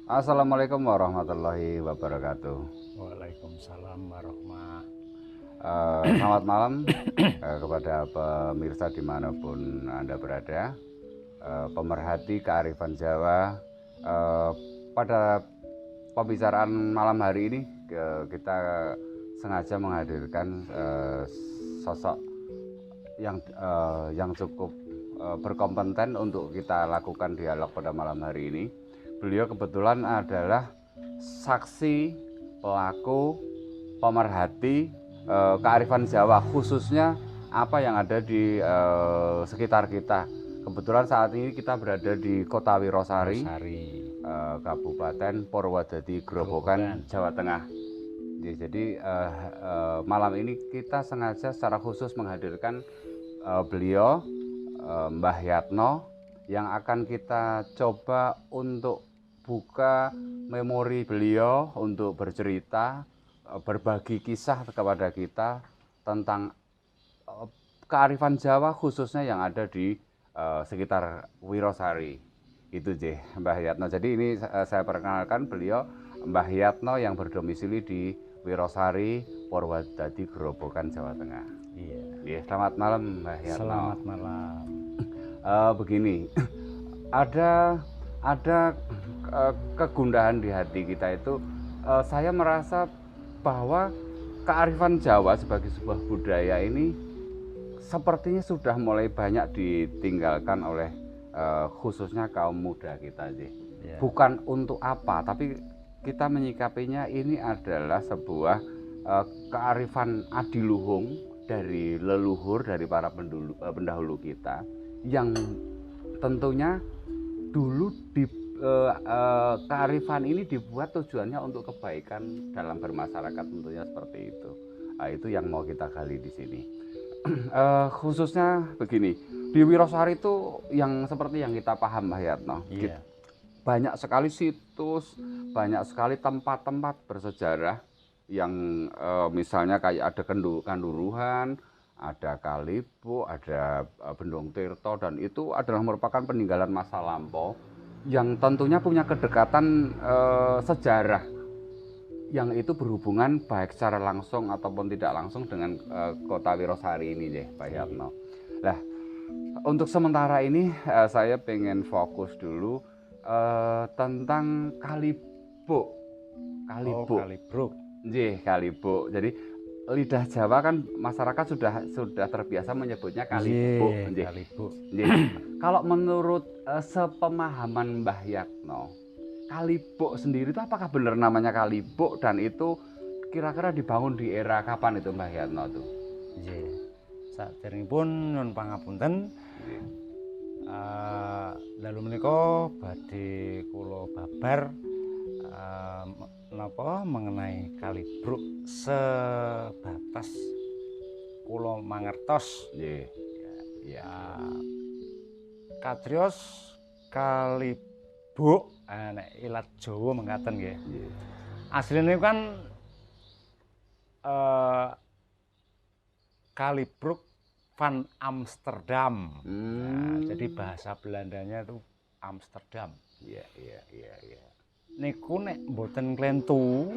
Assalamualaikum warahmatullahi wabarakatuh. Waalaikumsalam warahmatullahi. Selamat malam kepada pemirsa dimanapun Anda berada, pemerhati kearifan Jawa. Pada pembicaraan malam hari ini kita sengaja menghadirkan sosok yang cukup berkompeten untuk kita lakukan dialog pada malam hari ini. Beliau kebetulan adalah saksi, pelaku, pemerhati kearifan Jawa, khususnya apa yang ada di sekitar kita. Kebetulan saat ini kita berada di Kota Wirosari, Kabupaten Purwodadi, Grobogan, Jawa Tengah. Jadi malam ini kita sengaja secara khusus menghadirkan beliau, Mbah Yatno, yang akan kita coba untuk buka memori beliau, untuk bercerita, berbagi kisah kepada kita tentang kearifan Jawa khususnya yang ada di sekitar Wirosari. Itu Mbah Yatno. Jadi ini saya perkenalkan beliau, Mbah Yatno, yang berdomisili di Wirosari, Purwodadi, Grobogan, Jawa Tengah. Iya. Selamat malam Mbah Yatno. Selamat malam. Begini, ada kegundahan di hati kita itu. Saya merasa bahwa kearifan Jawa sebagai sebuah budaya ini sepertinya sudah mulai banyak ditinggalkan oleh khususnya kaum muda kita, Yeah. Bukan untuk apa, tapi kita menyikapinya ini adalah sebuah kearifan adiluhung dari leluhur, dari para pendahulu kita, yang tentunya dulu kearifan ini dibuat tujuannya untuk kebaikan dalam bermasyarakat, tentunya seperti itu. Itu yang mau kita gali di sini. Khususnya begini, di Wirosari itu yang seperti yang kita paham, Mbah Yatno. Yeah. Banyak sekali situs, banyak sekali tempat-tempat bersejarah yang misalnya kayak ada Kanduruhan, ada Kalibo, ada Bendong Tirto, dan itu adalah merupakan peninggalan masa lampau yang tentunya punya kedekatan sejarah yang itu berhubungan baik secara langsung ataupun tidak langsung dengan Kota Wirosari ini, Pak Yatno. Nah, untuk sementara ini saya pengen fokus dulu tentang Kalibo. Kalibruk. Kalibo. Jadi lidah Jawa kan masyarakat sudah terbiasa menyebutnya Kalibo. Kalibruk. Kalau menurut sepemahaman Mbah Yatno, Kalibo sendiri itu apakah benar namanya Kalibo, dan itu kira-kira dibangun di era kapan itu, Mbah Yatno tuh? Saderengipun nyuwun pangapunten. Dalu menika badhe kula babar mengenai Kalibruk sebatas kula mangertos. Katrios Kalibuk nek ilat Jawa mengkaten nggih. Asline kan Kalibruk van Amsterdam. Jadi bahasa Belandanya itu Amsterdam. Iya. Niku nek mboten klentu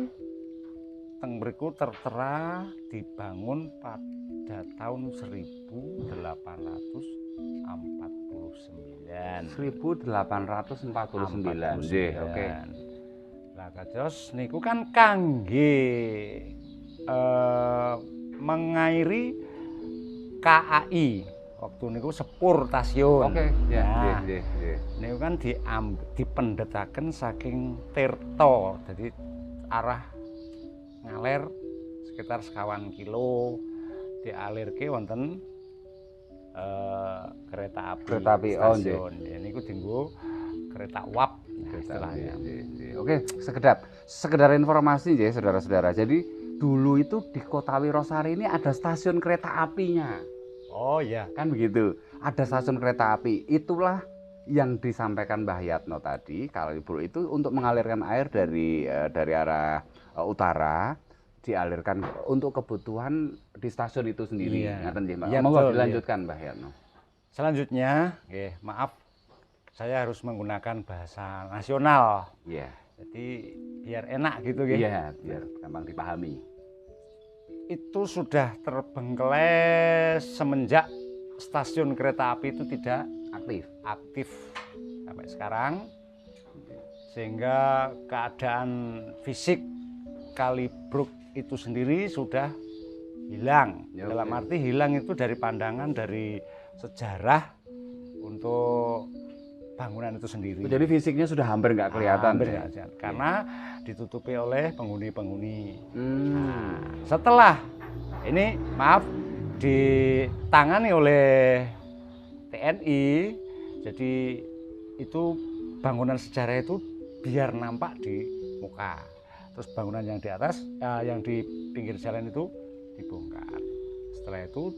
teng mriku tertera dibangun pada tahun 1849. 1849. Oke. Lah kados niku kan kangge mengairi KAI. Waktu niku sepur stasiun. Oke, ya. Niku kan dipendhetaken saking Tirto. Jadi arah ngaler sekitar 1 kilo dialirke wonten kereta api stasiun. Niku dienggo kereta uap istilahnya. Oke, sekedar informasi saudara-saudara. Jadi dulu itu di Kota Wirosari ini ada stasiun kereta apinya. Oh iya, kan begitu. Ada stasiun kereta api. Itulah yang disampaikan Mbah Yatno tadi. Kalibruk itu untuk mengalirkan air dari arah utara, dialirkan untuk kebutuhan di stasiun itu sendiri. Monggo dilanjutkan, Mbah Yatno. Selanjutnya, maaf, saya harus menggunakan bahasa nasional. Iya. Jadi biar enak gitu ya. Iya, biar gampang dipahami. Itu sudah terbengkelai semenjak stasiun kereta api itu tidak aktif sampai sekarang, sehingga keadaan fisik Kalibruk itu sendiri sudah hilang. Ya, Dalam arti hilang itu dari pandangan, dari sejarah untuk bangunan itu sendiri. Jadi fisiknya sudah hampir nggak kelihatan. Hampir ya? nggak kelihatan, karena ditutupi oleh penghuni-penghuni. Hmm. Setelah ini maaf ditangani oleh TNI, jadi itu bangunan sejarah itu biar nampak di muka. Terus bangunan yang di atas, yang di pinggir jalan itu dibongkar. Setelah itu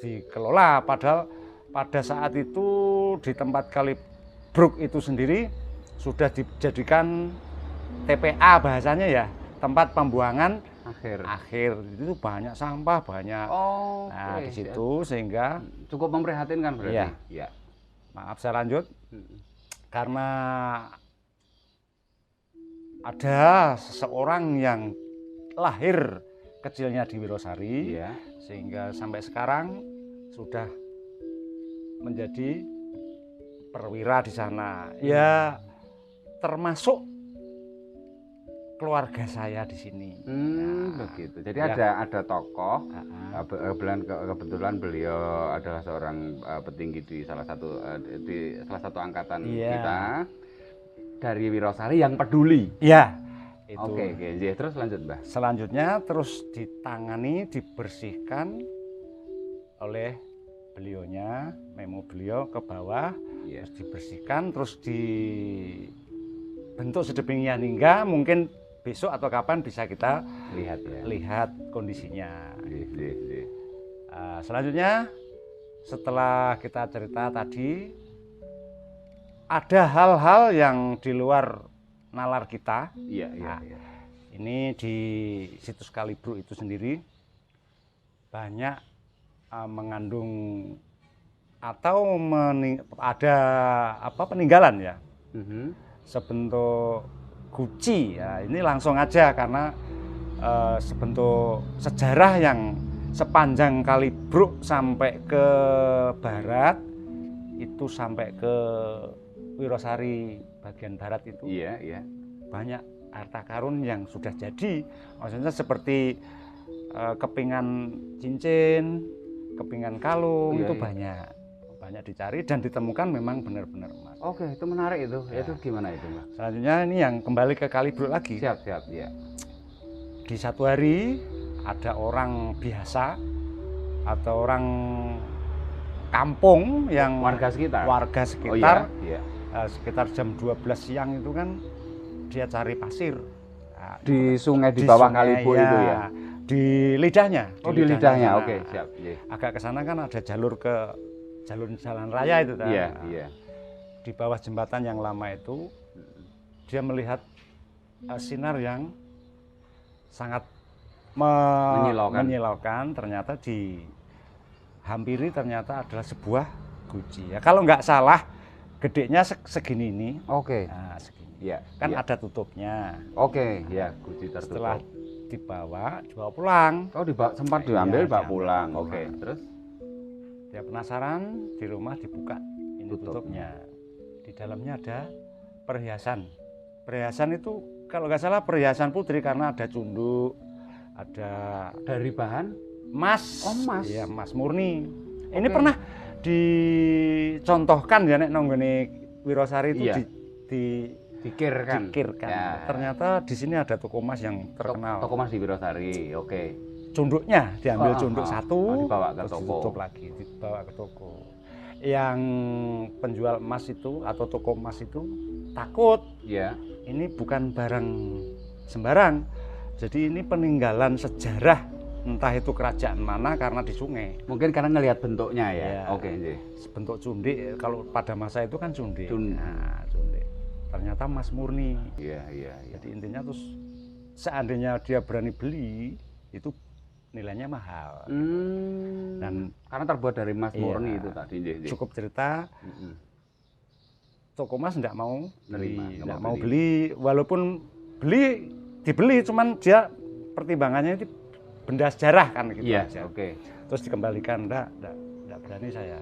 dikelola, padahal pada saat itu di tempat Kalibruk itu sendiri sudah dijadikan TPA bahasanya ya, tempat pembuangan akhir. Itu banyak sampah, banyak. Nah, di situ sehingga cukup memprihatinkan berarti. Iya. Ya. Maaf saya lanjut. Karena ada seseorang yang lahir kecilnya di Wirosari, Iya. sehingga sampai sekarang sudah menjadi perwira di sana. Ya, termasuk keluarga saya di sini. Begitu. Jadi ada tokoh. Kebetulan beliau adalah seorang petinggi di salah satu angkatan kita dari Wirosari yang peduli. Iya. Itu. Oke. Terus lanjut, Mbah. Selanjutnya terus ditangani, dibersihkan oleh beliaunya, memo beliau ke bawah, terus dibersihkan, terus dibentuk sedemikian hingga mungkin besok atau kapan bisa kita lihat kondisinya. Selanjutnya setelah kita cerita tadi, ada hal-hal yang di luar nalar kita. Ini di situs Kalibruk itu sendiri banyak mengandung atau ada peninggalan ya, sebentuk guci ya. Ini langsung aja karena sebentuk sejarah yang sepanjang Kalibruk sampai ke barat itu, sampai ke Wirosari bagian barat itu banyak harta karun yang sudah jadi, maksudnya seperti kepingan cincin, kepingan kalung, itu banyak dicari dan ditemukan memang benar-benar emas. Oke, itu menarik itu. Itu gimana itu, Mbak? Selanjutnya ini yang kembali ke Kalibruk lagi. Siap ya. Di satu hari ada orang biasa atau orang kampung yang warga sekitar sekitar jam 12 siang itu kan dia cari pasir. Nah, di sungai di bawah Kalibruk itu ya. Di lidahnya. Di lidahnya. Oke, siap. Agak ke sana kan ada jalur jalan raya itu kan. Di bawah jembatan yang lama itu dia melihat sinar yang sangat menyilaukan. Ternyata dihampiri, ternyata adalah sebuah guci. Ya, kalau nggak salah gedenya segini ini. Nah, segini. Kan ada tutupnya. Guci tertutup. Setelah dibawa pulang. Sempat diambil, bawa pulang. Terus dia penasaran, di rumah dibuka ini tutupnya. Di dalamnya ada perhiasan. Perhiasan itu kalau nggak salah perhiasan putri karena ada cunduk, ada dari bahan emas. Emas. Iya, emas murni. Ini pernah dicontohkan ya nek nonggone Wirosari itu dikirkan. Ternyata di sini ada toko emas yang terkenal. Toko emas di Wirosari. Cunduknya diambil cunduk satu, dibawa ke toko. Ditutup lagi, dibawa ke toko. Yang penjual emas itu atau toko emas itu takut. Ini bukan barang sembarang. Jadi ini peninggalan sejarah, entah itu kerajaan mana, karena di sungai. Mungkin karena ngelihat bentuknya ya. Bentuk cundik, kalau pada masa itu kan cundik. Nah, cundik. Ternyata emas murni. Jadi intinya terus seandainya dia berani beli, itu nilainya mahal. Dan karena terbuat dari emas murni itu tadi. Cukup cerita. toko emas enggak mau Nerima, beli, nggak enggak mau mau beli, walaupun dibeli, cuman dia pertimbangannya itu benda sejarah kan gitu Iya, aja. oke. Terus dikembalikan, enggak berani saya.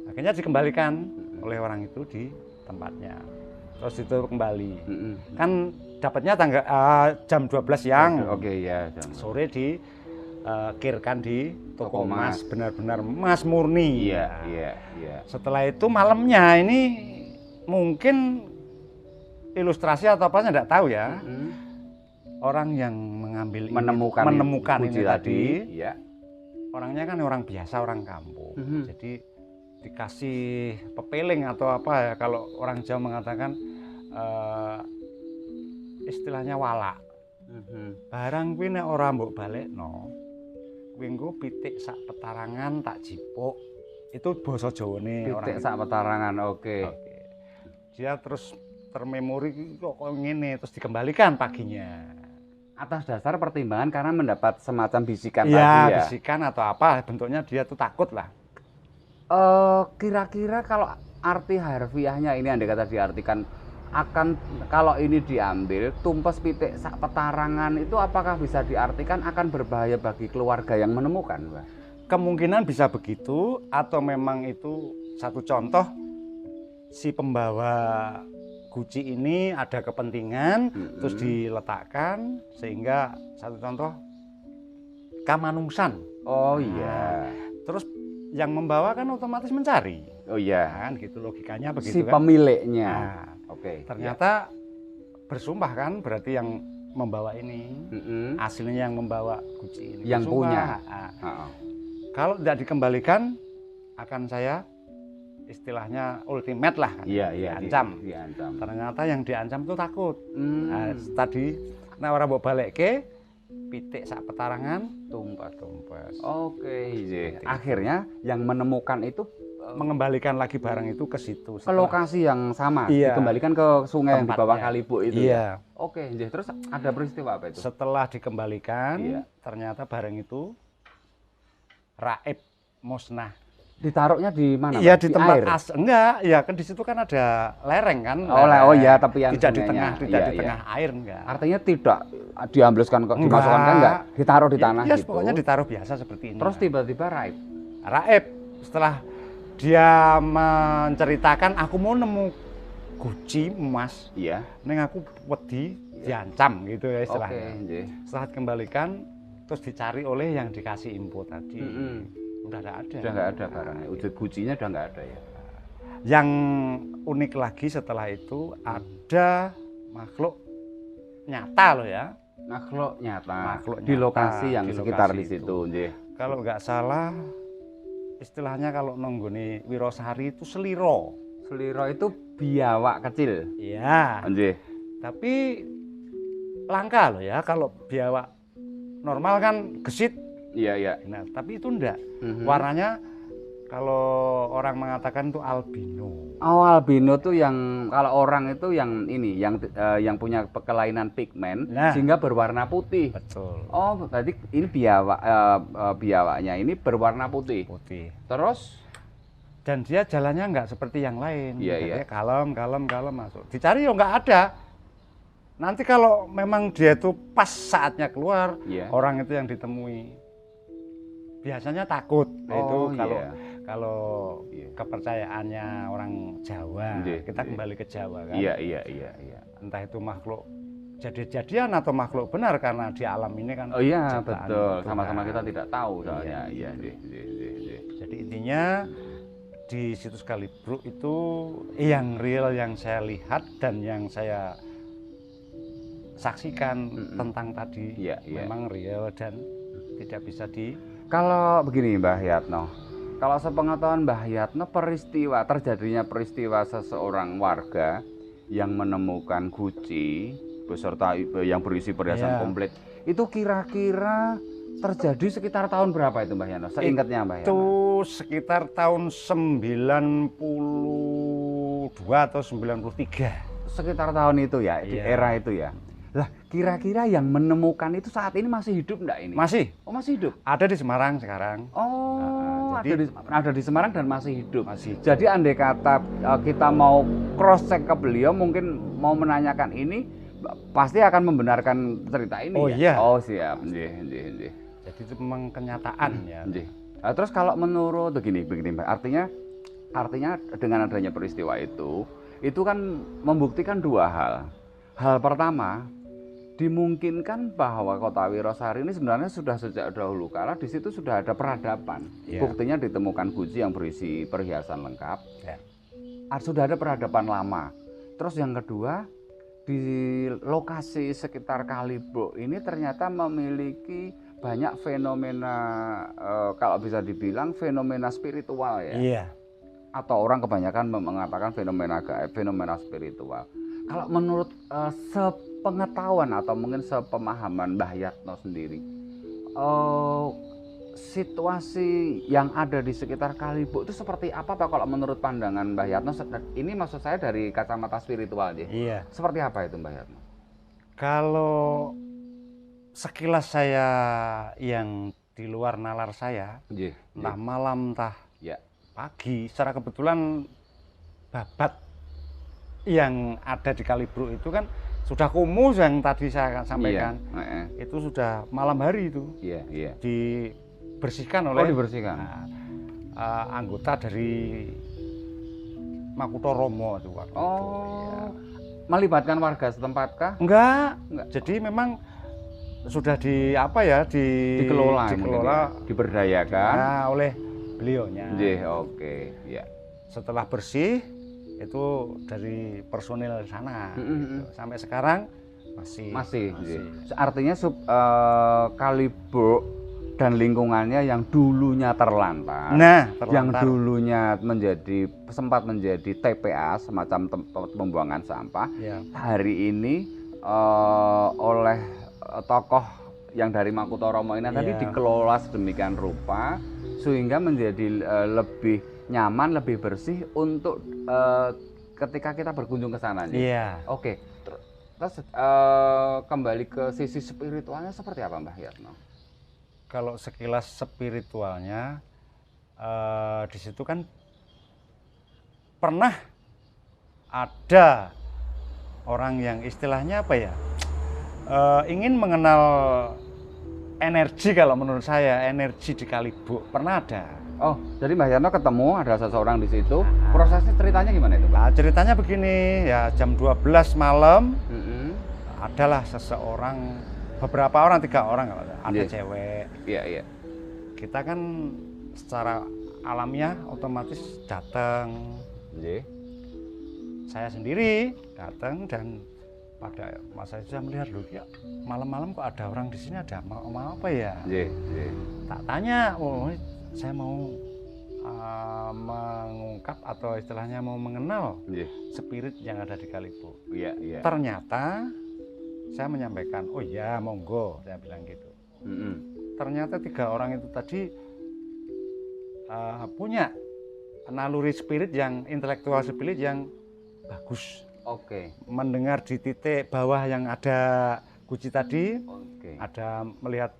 Akhirnya dikembalikan oleh orang itu di tempatnya. Terus itu kembali. Kan dapatnya jam 12 siang. Oke, ya. Sore dikirkan di toko Toko emas, emas. benar-benar emas murni. Iya, Nah, iya, iya. setelah itu malamnya ini mungkin ilustrasi atau apa saya enggak tahu ya. Orang yang mengambil menemukan ini tadi, ya. orangnya kan orang biasa, orang kampung. Jadi dikasih pepeling atau apa ya, kalau orang Jawa mengatakan istilahnya walak. Barang kuwi nek ora mbok balekno, kuwi engko pitik sak petarangan tak jipuk. Itu basa Jawane orang. Pitik sak petarangan, oke. Dia terus termemori kok ngene, terus dikembalikan paginya. Atas dasar pertimbangan karena mendapat semacam bisikan Ya, tadi ya. bisikan atau apa, bentuknya dia tuh takut lah. Kira-kira kalau arti harfiahnya ini andai kata diartikan akan, kalau ini diambil tumpes pitik sak petarangan, itu apakah bisa diartikan akan berbahaya bagi keluarga yang menemukan, Mbak? Kemungkinan bisa begitu, atau memang itu satu contoh si pembawa guci ini ada kepentingan terus diletakkan, sehingga satu contoh kamanungsan. Oh iya. Terus yang membawa kan otomatis mencari. Oh iya. Kan gitu logikanya Si begitu kan. pemiliknya. Nah, Oke. ternyata bersumpah kan, berarti yang membawa ini aslinya yang membawa guci ini Yang bersumpah. punya. Nah, kalau tidak dikembalikan akan saya istilahnya ultimate lah kan. Iya, Diancam. diancam. Ternyata yang diancam itu takut. Nah, tadi orang mbok balekke pitik sak petarangan tumpes. Oke, iya. Akhirnya yang menemukan itu Mengembalikan lagi barang itu ke situ. ke lokasi yang sama, Iya. dikembalikan ke sungai yang di bawah Tempatnya. Kalibu itu. Iya. Ya? Oke, iya. Terus ada peristiwa apa itu? Setelah dikembalikan, Iya. ternyata barang itu raib, musnah. Ditaruhnya di mana? Iya, Pak? di tempat air? enggak, ya kan di situ kan ada lereng kan. Oh iya, tepian tidak di sungainya. tengah, tidak Iya, di iya. tengah air enggak. Artinya tidak diambleskan, dimasukkan kan enggak? Ditaruh di tanah ya, gitu. pokoknya ditaruh biasa seperti ini. Terus tiba-tiba raib. Raib, setelah dia menceritakan aku mau nemu guci emas, Iya. neng aku wedi diancam gitu ya Oke, istilahnya. iya. Setelah dikembalikan, terus dicari oleh yang dikasih info tadi. Udah tidak ada. Udah nggak ada barangnya. Wujud gucinya udah nggak ada ya. Yang unik lagi setelah itu ada makhluk nyata loh ya. Makhluk nyata. Makhluk Di nyata, lokasi yang di sekitar lokasi di situ, nggih. Kalau nggak salah, istilahnya kalau nonggone Wirosari itu seliro. Seliro itu biawak kecil. Iya. Nggih. Tapi langka loh ya, kalau biawak normal kan gesit. Iya, iya. Nah, tapi itu enggak. Warnanya kalau orang mengatakan itu albino. Oh, albino tuh yang kalau orang itu yang ini, yang punya kelainan pigmen sehingga berwarna putih. Betul. Oh, berarti ini biawaknya ini berwarna putih. Putih. Terus Dan dia jalannya enggak seperti yang lain. Iya, Jadi iya. kalem masuk. Dicari ya enggak ada. Nanti kalau memang dia itu pas saatnya keluar, Iya. orang itu yang ditemui biasanya takut. Nah, itu iya. kalau Iya. kepercayaannya orang Jawa, Iya, kita iya. kembali ke Jawa kan. Iya. Entah itu makhluk jadi-jadian atau makhluk benar, karena di alam ini kan. Oh iya, ciptaan betul. Tuhan. Sama-sama kita tidak tahu soalnya. Iya. Iya. Jadi intinya di situs Kalibruk itu yang real yang saya lihat dan yang saya saksikan tentang tadi Iya. memang real dan tidak bisa di. Kalau begini Mbah Yatno, kalau sepengetahuan Mbah Yatno, terjadinya peristiwa seseorang warga yang menemukan guci beserta yang berisi perhiasan komplit, itu kira-kira terjadi sekitar tahun berapa itu Mbah Yatno? Seingatnya Mbah Yatno. Itu sekitar tahun 92 atau 93. Sekitar tahun itu ya, di era itu ya. Lah, kira-kira yang menemukan itu saat ini masih hidup enggak ini? Masih. Oh, masih hidup. Ada di Semarang sekarang. Oh, Jadi, ada di Semarang dan masih hidup. masih Jadi andai kata kita mau cross check ke beliau, mungkin mau menanyakan ini, pasti akan membenarkan cerita ini. Oh, ya? iya. Oh siap, nggih. jadi itu memang kenyataan ya. Nggih. Nah, terus kalau menurut begini Mbak, artinya dengan adanya peristiwa itu kan membuktikan dua hal. Hal pertama, dimungkinkan bahwa Kota Wirosari ini sebenarnya sudah sejak dahulu kala di situ sudah ada peradaban. Ya. Buktinya ditemukan guci yang berisi perhiasan lengkap. Ya. Sudah ada peradaban lama. Terus yang kedua, di lokasi sekitar Kalibok ini ternyata memiliki banyak fenomena, kalau bisa dibilang fenomena spiritual ya. Iya. Atau orang kebanyakan mengatakan fenomena gaib, fenomena spiritual. Kalau menurut sepengetahuan atau mungkin sepemahaman Mbah Yatno sendiri, situasi yang ada di sekitar Kalibok itu seperti apa Pak kalau menurut pandangan Mbah Yatno? Ini maksud saya dari kacamata spiritual ya. Iya. Seperti apa itu Mbah Yatno? Kalau sekilas saya yang di luar nalar saya, entah malam entah ya, pagi, secara kebetulan babat yang ada di Kalibok itu kan sudah kumuh yang tadi saya sampaikan. Iya. Itu sudah malam hari itu. Iya. Dibersihkan oleh dibersihkan. Anggota dari Makuto Romo itu waktu itu. Ya. Melibatkan warga setempat kah? Enggak. Jadi memang sudah dikelola, diberdayakan oleh beliaunya. Oke. Ya. Setelah bersih itu dari personil sana gitu. Sampai sekarang masih. Artinya Kalibok dan lingkungannya yang dulunya terlantar, yang dulunya sempat menjadi TPA, semacam tempat pembuangan sampah, hari ini oleh tokoh yang dari Makuto Romo ini tadi dikelola sedemikian rupa sehingga menjadi lebih nyaman, lebih bersih untuk ketika kita berkunjung ke sana. Oke. Terus kembali ke sisi spiritualnya seperti apa Mbah Yatno? Kalau sekilas spiritualnya di situ kan pernah ada orang yang istilahnya apa ya, ingin mengenal energi. Kalau menurut saya energi di Kalibok pernah ada. Oh, jadi Mbah Yatno ketemu ada seseorang di situ. Prosesnya ceritanya gimana itu? Nah, ceritanya begini ya, jam 12 malam adalah seseorang, beberapa orang, 3 orang kalau ada cewek. Iya. Kita kan secara alamiah otomatis datang. Saya sendiri datang dan pada masa itu saya melihat loh ya, malam-malam kok ada orang di sini, ada mau apa ya? Tak tanya, saya mau mengungkap atau istilahnya mau mengenal spirit yang ada di Kalibok. Ternyata saya menyampaikan, oh ya monggo, saya bilang gitu. Ternyata 3 orang itu tadi punya naluri spirit yang intelektual, spirit yang bagus. Mendengar di titik bawah yang ada guci tadi, ada melihat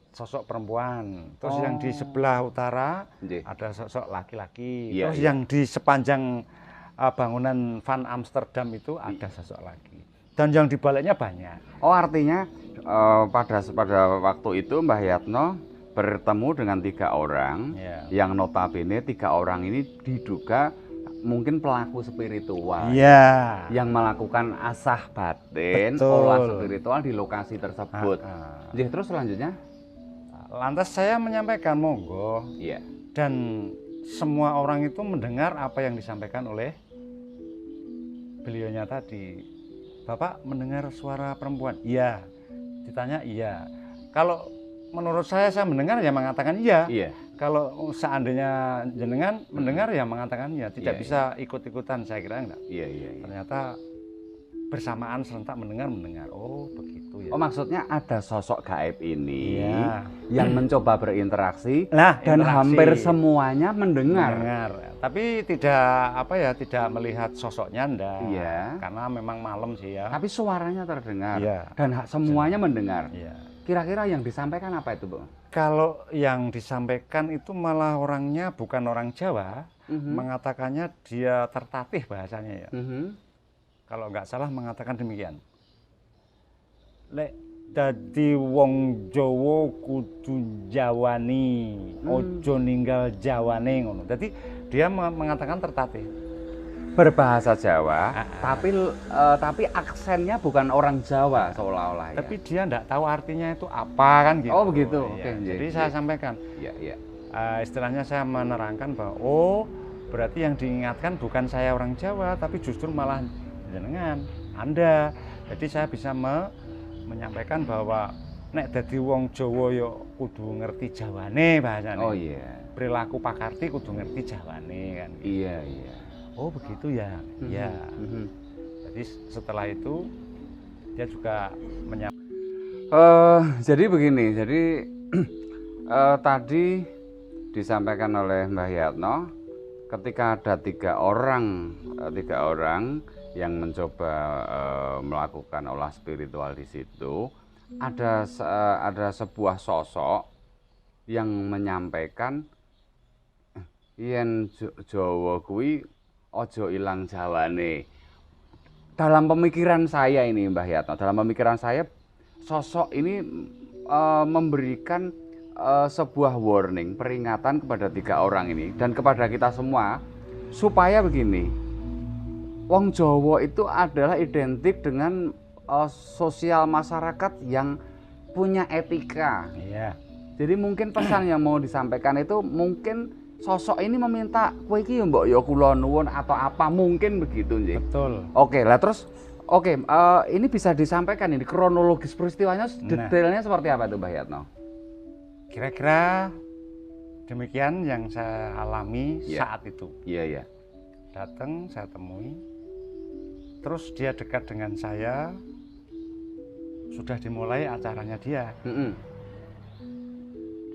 sosok perempuan. Terus yang di sebelah utara ada sosok laki-laki. Terus yang di sepanjang bangunan Van Amsterdam itu ada sosok laki. Dan yang di baliknya banyak. Oh, artinya pada waktu itu Mbah Yatno bertemu dengan 3 orang yang notabene 3 orang ini diduga mungkin pelaku spiritual yang melakukan asah batin, olah spiritual di lokasi tersebut. Terus selanjutnya? Lantas saya menyampaikan monggo, dan semua orang itu mendengar apa yang disampaikan oleh beliaunya tadi. Bapak mendengar suara perempuan? Iya. Ditanya iya. Kalau menurut saya mendengar ya mengatakan iya. Kalau seandainya jenengan mendengar ya mengatakan iya. Tidak bisa ikut-ikutan, saya kira enggak. Ternyata bersamaan serentak mendengar. Oh begitu ya. Oh, maksudnya ada sosok gaib ini Iya. yang mencoba berinteraksi Nah, dan interaksi. hampir semuanya mendengar. Tapi tidak melihat sosoknya enggak. Iya. Karena memang malam sih ya. Tapi suaranya terdengar Iya. dan semuanya mendengar. Iya. Kira-kira yang disampaikan apa itu, Bu? Kalau yang disampaikan itu malah orangnya bukan orang Jawa, Mhm. mengatakannya dia tertatih bahasanya ya. Mhm. Kalau nggak salah mengatakan demikian. Lek dadi wong Jawa kudu jawani, ojo ninggal jawane ngono. Jadi dia mengatakan tertatih. Berbahasa Jawa, tapi aksennya bukan orang Jawa seolah-olah ya. Tapi dia nggak tahu artinya itu apa kan gitu. Oh begitu. Iya. Oke. Jadi saya sampaikan. Iya, iya. Istilahnya saya menerangkan bahwa berarti yang diingatkan bukan saya orang Jawa, tapi justru malah jenengan, Anda. Jadi saya bisa menyampaikan bahwa nek dadi wong Jawa yo kudu ngerti Jawane bahasane. Oh iya. Perilaku pakarti kudu ngerti Jawane kan. Iya, iya. Oh begitu ya. Iya. Jadi setelah itu dia juga jadi begini. Jadi tadi disampaikan oleh Mbah Yatno, ketika ada tiga orang yang mencoba melakukan olah spiritual di situ, ada sebuah sosok yang menyampaikan yen Jawa kuwi ojo ilang Jawane. Dalam pemikiran saya ini Mbah Yatno, dalam pemikiran saya sosok ini memberikan sebuah warning, peringatan kepada tiga orang ini dan kepada kita semua supaya begini. Wong Jawa itu adalah identik dengan sosial masyarakat yang punya etika. Iya. Jadi mungkin pesan yang mau disampaikan itu mungkin sosok ini meminta kowe iki ya mbok ya kula nuwun atau apa mungkin begitu nggih. Betul. Oke, lah terus ini bisa disampaikan ini kronologis peristiwanya detailnya seperti apa itu Mbah Yatno? Kira-kira demikian yang saya alami saat itu. Iya, iya. Datang, saya temui. Terus dia dekat dengan saya. Sudah dimulai acaranya dia.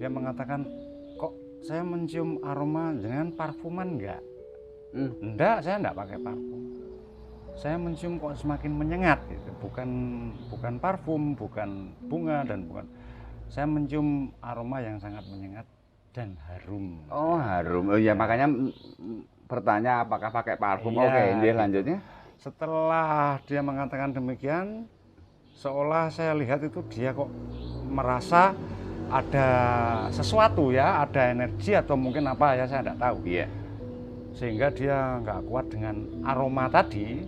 Dia mengatakan, kok saya mencium aroma dengan parfuman enggak? Enggak, saya enggak pakai parfum. Saya mencium kok semakin menyengat gitu. Bukan parfum, bukan bunga dan bukan. Saya mencium aroma yang sangat menyengat dan harum. Oh, harum. Oh iya, makanya bertanya apakah pakai parfum. Iya, Oke, ini lanjutnya. Setelah dia mengatakan demikian, seolah saya lihat itu dia kok merasa ada sesuatu ya, ada energi atau mungkin apa ya, saya tidak tahu. Iya. Sehingga dia nggak kuat dengan aroma tadi,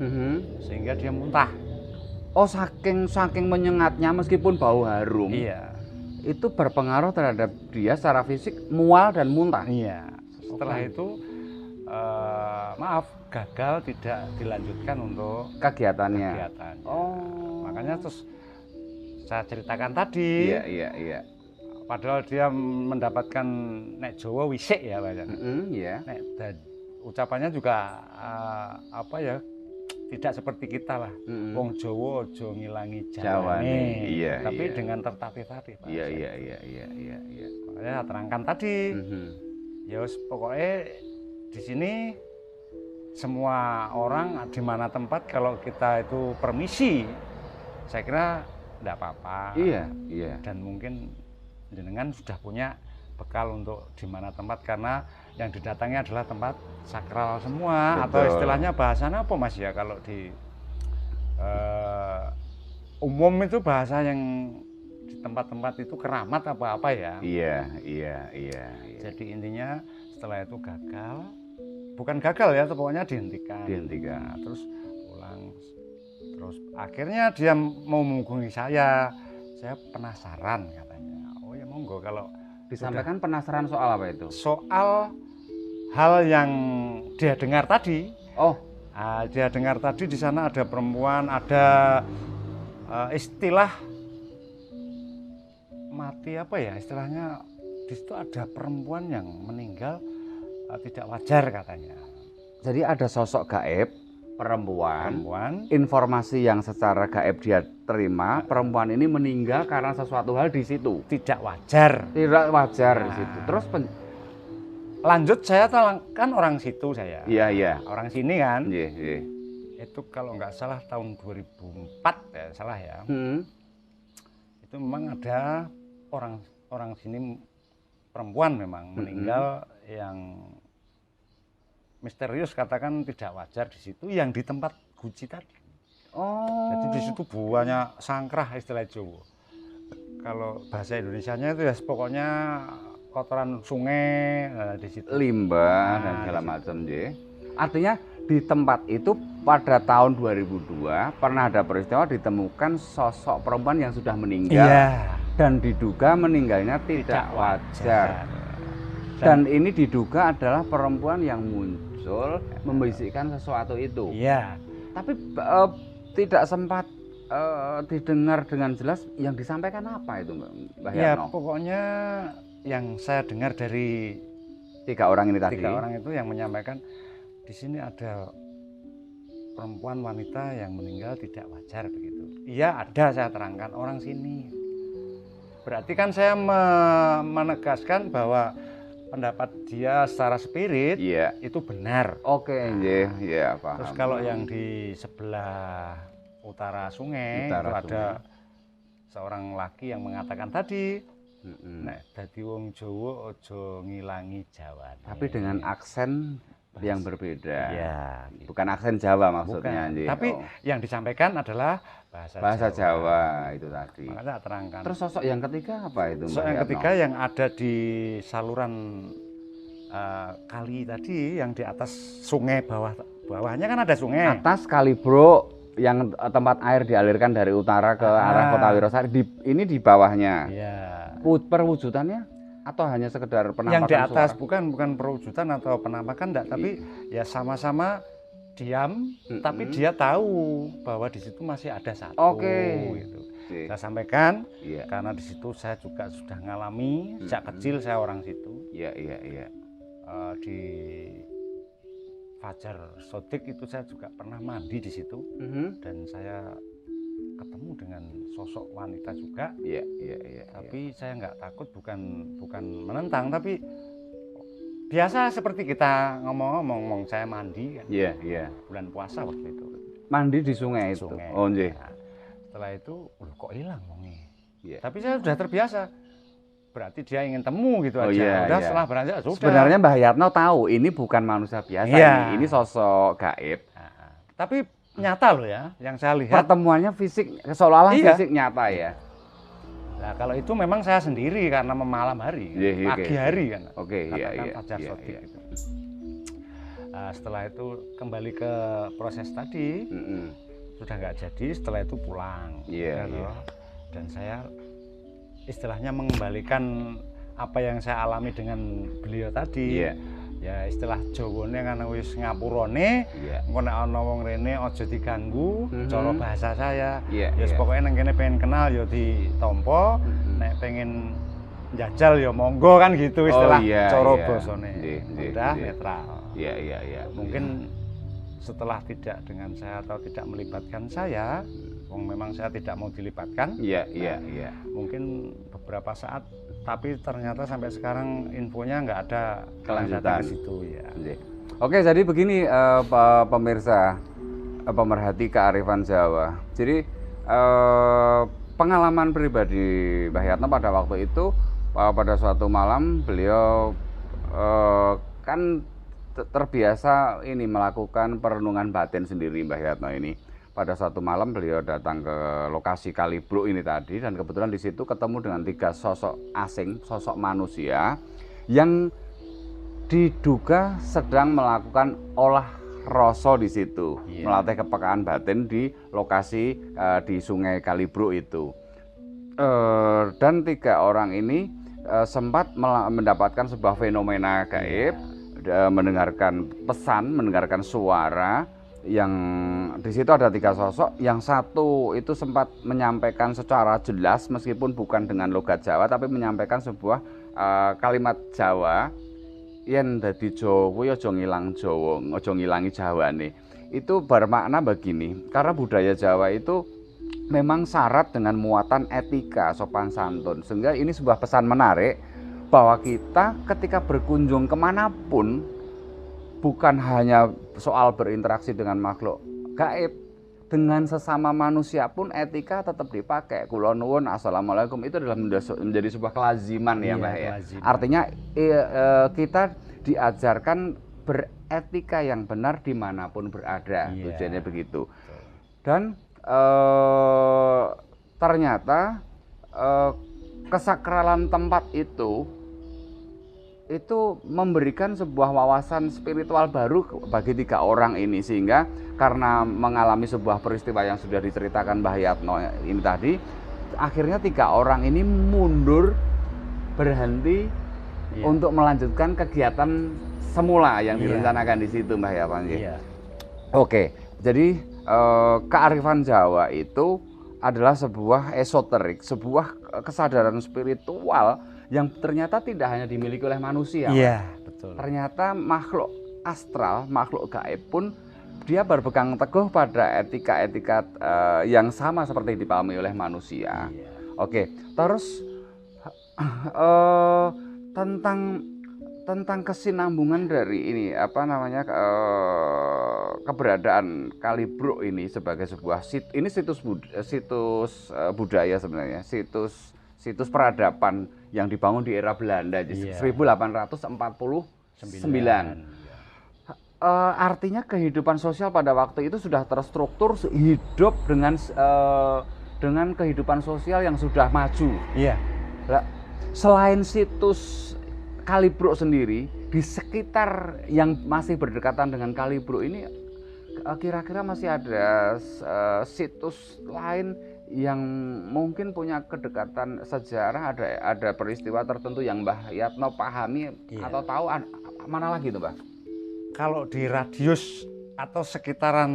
sehingga dia muntah. Oh, saking menyengatnya meskipun bau harum. Iya. Itu berpengaruh terhadap dia secara fisik, mual dan muntah. Iya. Setelah itu maaf, gagal tidak dilanjutkan untuk kegiatannya. Oh. Makanya terus saya ceritakan tadi. Iya. Padahal dia mendapatkan nek Jawa wisik ya, Pak. Iya. Ucapannya juga tidak seperti kita lah. Wong Jawa aja ngilangi jawane. Iya, tapi iya. dengan tertatih-tatih, Pak. Iya. Makanya saya terangkan tadi. Ya pokoknya di sini semua orang di mana tempat kalau kita itu permisi, saya kira tidak apa-apa. Iya. Dan mungkin jenengan sudah punya bekal untuk di mana tempat karena yang didatangi adalah tempat sakral semua. Betul. Atau istilahnya bahasanya apa Mas ya kalau di umum itu bahasa yang di tempat-tempat itu keramat apa ya? Iya. Jadi intinya setelah itu gagal, bukan gagal ya, pokoknya dihentikan. Nah, terus pulang, terus akhirnya dia mau menghubungi saya penasaran katanya. Oh ya monggo kalau disampaikan penasaran soal apa itu? Soal hal yang dia dengar tadi. Oh, dia dengar tadi di sana ada perempuan, ada istilah mati apa ya istilahnya, di situ ada perempuan yang meninggal tidak wajar katanya. Jadi ada sosok gaib perempuan. perempuan Informasi yang secara gaib dia terima, perempuan ini meninggal karena sesuatu hal di situ. tidak wajar. Tidak wajar di Nah. situ. Terus Lanjut saya kan orang situ saya. iya iya. Orang sini kan. Iya, iya. Itu kalau nggak salah tahun 2004 ya salah ya. Itu memang ada orang sini perempuan memang meninggal yang misterius, katakan tidak wajar di situ, yang di tempat Guci tadi. Oh. Jadi di situ buahnya sangkrah istilah Jawa. Kalau bahasa Indonesianya itu ya pokoknya kotoran sungai di situ. Limbah dan segala macam, nggih. Artinya di tempat itu pada tahun 2002 pernah ada peristiwa ditemukan sosok perempuan yang sudah meninggal. Iya. Dan diduga meninggalnya tidak wajar. Dan ini diduga adalah perempuan yang muncul membisikkan sesuatu itu. Iya. Tapi tidak sempat didengar dengan jelas yang disampaikan apa itu, Mbak Ya Yatno? pokoknya yang saya dengar dari Tiga orang ini tadi. 3 orang itu yang menyampaikan di sini ada perempuan wanita yang meninggal tidak wajar begitu. Iya ada, saya terangkan orang sini. Berarti kan saya menegaskan bahwa pendapat dia secara spirit Iya. itu benar. Oke, nggih, iya paham. Terus kalau yang di sebelah utara sungai Utara itu ada seorang laki yang mengatakan tadi, nek dadi wong Jawa aja ngilangi Jawane. Tapi dengan aksen yang berbeda. Ya, Bukan aksen Jawa maksudnya, bukan. nggih. Tapi Oh. yang disampaikan adalah bahasa Jawa itu tadi. Makanya saya terangkan. Terus sosok yang ketiga apa itu, Mbak Sosok yang Yatno? ketiga yang ada di saluran kali tadi, yang di atas sungai bawahnya kan ada sungai. Atas Kalibro yang tempat air dialirkan dari utara ke arah Kota Wirosari, ini di bawahnya. Iya. Perwujudannya atau hanya sekedar penampakan Yang di atas suara? bukan perwujudan atau penampakan enggak, tapi ya sama-sama diam, tapi dia tahu bahwa di situ masih ada satu. Oke. Gitu. Oke. Saya sampaikan Iya. karena di situ saya juga sudah ngalami sejak kecil, saya orang situ. Iya, iya, iya. Di Fajar Sodik itu saya juga pernah mandi di situ, dan saya ketemu dengan sosok wanita juga. Iya, iya, iya. Tapi saya nggak takut, bukan menentang, tapi biasa seperti kita ngomong-ngomong, saya mandi kan. Iya, iya. Bulan puasa waktu itu. Mandi di sungai itu. Sungai. Oh, nggih. Nah, setelah itu, loh, kok hilang wongnya? Iya. Tapi saya sudah terbiasa. Berarti dia ingin temu gitu Oh, aja. iya, Udah iya. setelah beranjak sudah. Sebenarnya Mbah Yatno tahu ini bukan manusia biasa, Iya. ini sosok gaib. Nah, tapi nyata loh ya, yang saya lihat. Pertemuannya fisik, seolah-olah Iya. fisik nyata ya. Nah, kalau itu memang saya sendiri karena malam hari, Iya, iya, pagi oke. hari kan. Oke, iya, Katakan iya. Fajar Iya, Sodik iya. gitu. Nah, setelah itu kembali ke proses tadi, sudah nggak jadi, setelah itu pulang. Iya, Ya iya. toh. Dan saya istilahnya mengembalikan apa yang saya alami dengan beliau tadi. Iya. Ya istilah Jawane kan wis ngapurane, Iya. engko nek ana wong rene aja diganggu, cara bahasa saya. Iya, Ya iya. pokoknya nang kene pengen kenal ya ditampa, nek pengen njajal ya monggo kan gitu istilah iya, cara iya. basane. Nggih, nggih, Udah nggih. netral. Iya, iya, iya. Mungkin setelah tidak dengan saya atau tidak melibatkan saya, wong memang saya tidak mau dilibatkan, Iya, iya, iya. mungkin beberapa saat, tapi ternyata sampai sekarang infonya nggak ada Kelanjutan. ke situ ya. Nggih. Oke, jadi begini pemirsa, pemerhati kearifan Jawa. Jadi pengalaman pribadi Mbah Yatno pada waktu itu, pada suatu malam beliau kan terbiasa ini melakukan perenungan batin sendiri, Mbah Yatno ini. Pada suatu malam beliau datang ke lokasi Kalibro ini tadi, dan kebetulan di situ ketemu dengan 3 sosok asing, sosok manusia yang diduga sedang melakukan olah rasa di situ, melatih kepekaan batin di lokasi di Sungai Kalibro itu. Dan 3 orang ini sempat mendapatkan sebuah fenomena gaib, mendengarkan pesan, mendengarkan suara. Yang di situ ada 3 sosok, yang satu itu sempat menyampaikan secara jelas meskipun bukan dengan logat Jawa, tapi menyampaikan sebuah kalimat Jawa, yen dadi Jawa kuwi aja ngilang Jawa, aja ngilangi Jawane. itu bermakna begini, karena budaya Jawa itu memang syarat dengan muatan etika, sopan santun, sehingga ini sebuah pesan menarik bahwa kita ketika berkunjung kemanapun bukan hanya soal berinteraksi dengan makhluk gaib, dengan sesama manusia pun etika tetap dipakai. Kula nuwun, assalamualaikum, itu adalah menjadi sebuah kelaziman ya Mbak ya. Artinya kita diajarkan beretika yang benar dimanapun berada, tujuannya begitu. Dan ternyata kesakralan tempat itu memberikan sebuah wawasan spiritual baru bagi 3 orang ini, sehingga karena mengalami sebuah peristiwa yang sudah diceritakan Mbah Yatno ini tadi, akhirnya 3 orang ini mundur, berhenti untuk melanjutkan kegiatan semula yang direncanakan di situ Mbah ya Pak. Oke, jadi kearifan Jawa itu adalah sebuah esoterik, sebuah kesadaran spiritual yang ternyata tidak hanya dimiliki oleh manusia. Iya, betul. Ternyata makhluk astral, makhluk gaib pun dia berpegang teguh pada etika-etika yang sama seperti dipahami oleh manusia. Iya. Oke, terus tentang kesinambungan dari ini keberadaan Kalibruk ini sebagai sebuah situs budaya sebenarnya, situs peradaban yang dibangun di era Belanda 1849. Artinya kehidupan sosial pada waktu itu sudah terstruktur hidup dengan kehidupan sosial yang sudah maju. Iya. Selain situs Kalibruk sendiri, di sekitar yang masih berdekatan dengan Kalibruk ini kira-kira masih ada situs lain yang mungkin punya kedekatan sejarah, ada peristiwa tertentu yang Mbah Yatno pahami atau tahu, mana lagi itu Mbah? Kalau di radius atau sekitaran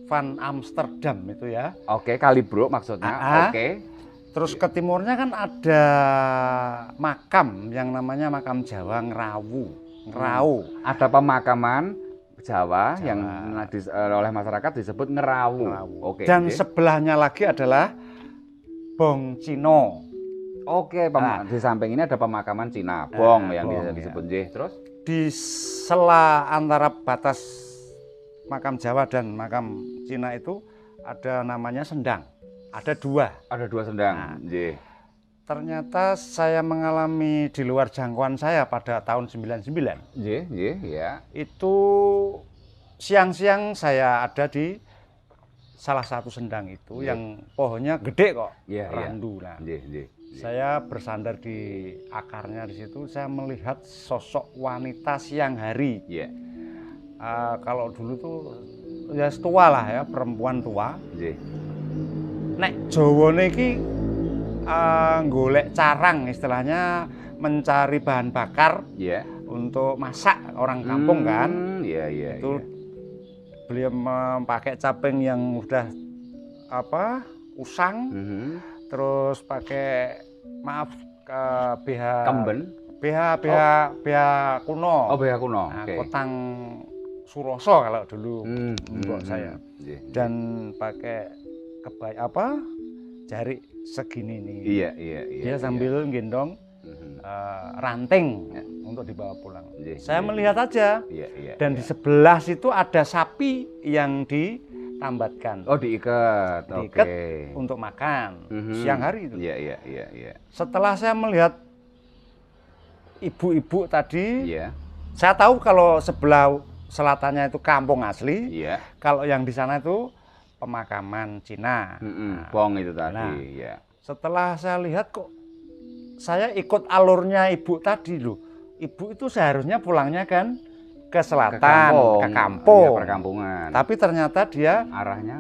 Van Amsterdam itu ya. Oke, Kalibruk maksudnya. Oke. Terus ke timurnya kan ada makam yang namanya makam Jawa Ngrawu. Ada pemakaman Jawa yang oleh masyarakat disebut Ngrawu. Oke. Dan sebelahnya lagi adalah Bong Cino. Oke, di samping ini ada pemakaman Cina, Bong yang disebut Terus di sela antara batas makam Jawa dan makam Cina itu ada namanya Sendang. Ada 2. Ada 2 Sendang. Ternyata saya mengalami di luar jangkauan saya pada tahun 99. Ya. Itu siang-siang saya ada di salah satu sendang itu yang pohonnya gede kok, randu. Nah, saya bersandar di akarnya di situ, saya melihat sosok wanita siang hari. Kalau dulu tuh ya tua lah ya, perempuan tua. Nek Jawane iki golek carang, istilahnya mencari bahan bakar untuk masak orang kampung kan. Itu beliau memakai caping yang udah usang, terus pakai BH Kemben, BH kuno. BH kuno. Kotang Suroso kalau dulu mbok saya. Dan pakai jari segini nih. Iya. Dia sambil gendong ranting untuk dibawa pulang. Saya melihat aja. Dan di sebelah situ ada sapi yang ditambatkan. Diikat. Untuk makan siang hari itu. Iya. Setelah saya melihat ibu-ibu tadi, saya tahu kalau sebelah selatannya itu kampung asli. Kalau yang di sana itu pemakaman Cina. Bong itu tadi. Setelah saya lihat kok saya ikut alurnya ibu tadi loh. Ibu itu seharusnya pulangnya kan ke selatan, ke kampung, perkampungan. Tapi ternyata dia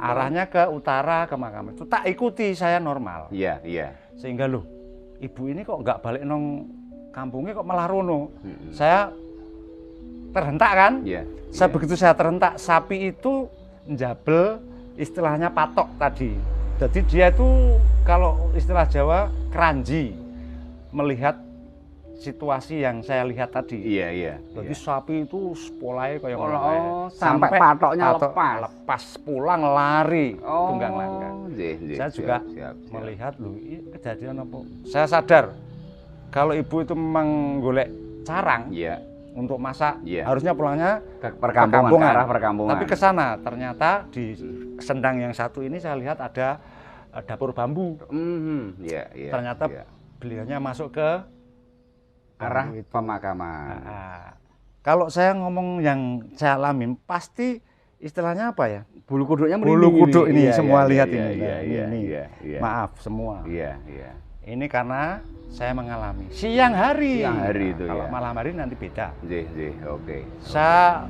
arahnya ke utara, ke makam itu. Tak ikuti, saya normal. Iya. Sehingga loh, ibu ini kok nggak balik nong kampungnya kok malah rono. Saya terhentak kan? Begitu saya terhentak, sapi itu njabel istilahnya patok tadi. Jadi dia itu kalau istilah Jawa keranji, melihat situasi yang saya lihat tadi. Iya. Jadi sapi itu polanya kayak sampai patoknya lepas pulang lari tunggang langgang. Saya juga melihat loh, ini kejadian apa? Saya sadar kalau ibu itu memang golek carang untuk masak, harusnya pulangnya ke perkampungan, ke arah perkampungan. Tapi ke sana ternyata di sendang yang satu ini saya lihat ada dapur bambu. Ternyata beliaunya masuk ke arah pemakaman. Kalau saya ngomong yang saya alamin, pasti istilahnya apa ya? Bulu kuduknya bulu kuduk ini semua lihat ini. Iya. Maaf semua. Iya. Ini karena saya mengalami siang hari. Siang hari itu kalau malam hari nanti beda. Oke. Saya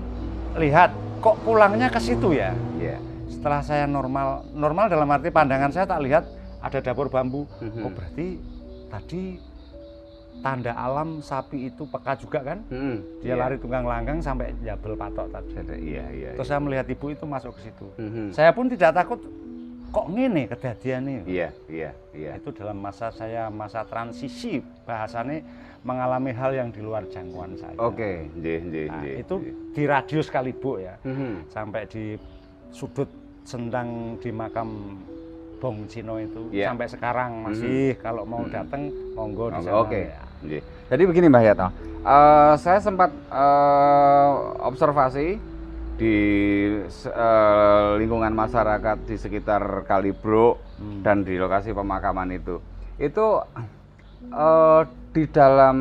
lihat kok pulangnya ke situ ya. Iya. Setelah saya normal dalam arti pandangan saya tak lihat ada dapur bambu. Oh berarti tadi tanda alam sapi itu peka juga kan? Dia lari tunggang langgang sampai jabel patok tadi. Iya. Terus saya melihat ibu itu masuk ke situ. Saya pun tidak takut. Kok ngene kejadiannya? Iya. Itu dalam masa transisi, bahasanya mengalami hal yang di luar jangkauan saya. Oke, itu di radius Kalibo ya, sampai di sudut sendang di makam Bong Cino itu, sampai sekarang masih kalau mau datang monggo di sana. Oke. Jadi begini Mbah Yatno, saya sempat observasi di lingkungan masyarakat di sekitar Kalibro dan di lokasi pemakaman itu di dalam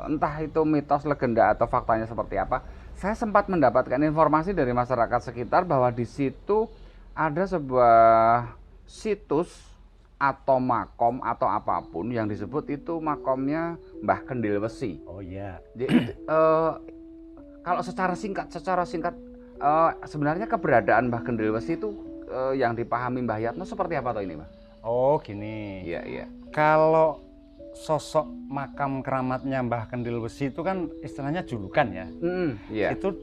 entah itu mitos, legenda atau faktanya seperti apa, saya sempat mendapatkan informasi dari masyarakat sekitar bahwa di situ ada sebuah situs atau makom atau apapun yang disebut itu makomnya Mbah Kendil Wesi. Oh iya. Jadi, kalau secara singkat sebenarnya keberadaan Mbah Kendil Wesi itu yang dipahami Mbah Yatno seperti apa toh ini, Mbah? Oh gini. Iya. Kalau sosok makam keramatnya Mbah Kendil Wesi itu kan istilahnya julukan ya. Iya. Itu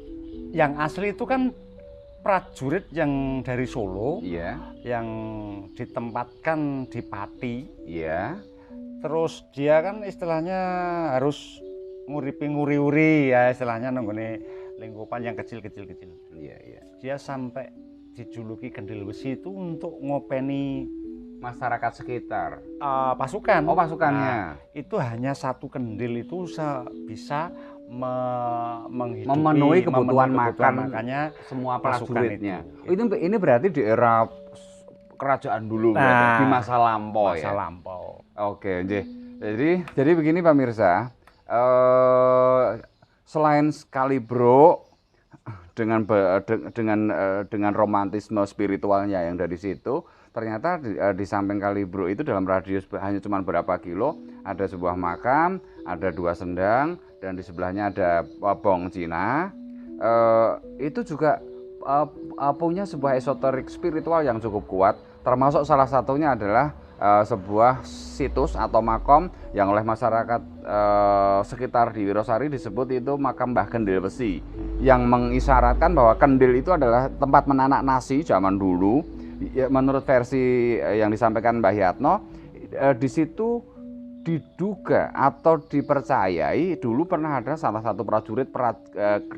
yang asli itu kan prajurit yang dari Solo. Iya. Yang ditempatkan di Pati. Iya. Terus dia kan istilahnya harus nguri-uri ya istilahnya nenggone lingkupan yang kecil-kecil. Iya. Dia sampai dijuluki Kendil Wesi itu untuk ngopeni masyarakat sekitar. Pasukan. Oh, pasukannya. Itu hanya satu kendil itu bisa memenuhi kebutuhan makannya semua prajuritnya. Ini berarti di era kerajaan dulu di masa lampau ya. Masa lampau. Oke, jadi begini pemirsa. Selain Kalibro dengan romantisme spiritualnya yang dari situ, ternyata di samping Kalibro itu dalam radius hanya cuma berapa kilo ada sebuah makam, ada 2 sendang, dan di sebelahnya ada Bong Cina. Itu juga punya sebuah esoterik spiritual yang cukup kuat, termasuk salah satunya adalah sebuah situs atau makom yang oleh masyarakat sekitar di Wirosari disebut itu makam Mbah Kendil Wesi, yang mengisyaratkan bahwa kendil itu adalah tempat menanak nasi zaman dulu. Menurut versi yang disampaikan Mbah Yatno, di situ diduga atau dipercayai dulu pernah ada salah satu prajurit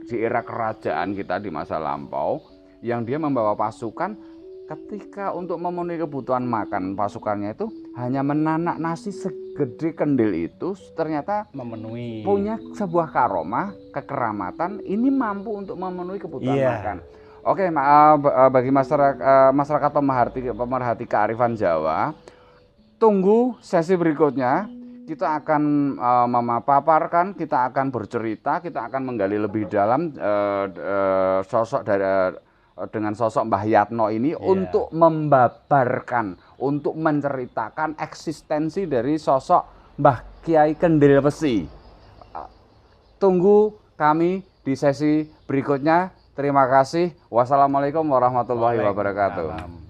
di era kerajaan kita di masa lampau yang dia membawa pasukan. Ketika untuk memenuhi kebutuhan makan pasukannya itu hanya menanak nasi segede kendil itu, ternyata memenuhi, punya sebuah karomah, kekeramatan, ini mampu untuk memenuhi kebutuhan makan. Oke, bagi masyarakat pemerhati kearifan Jawa, tunggu sesi berikutnya. Kita akan memaparkan, kita akan bercerita, kita akan menggali lebih dalam sosok dengan sosok Mbah Yatno ini untuk membabarkan, untuk menceritakan eksistensi dari sosok Mbah Kiai Kendil Wesi. Tunggu kami di sesi berikutnya. Terima kasih. Wassalamualaikum warahmatullahi wabarakatuh.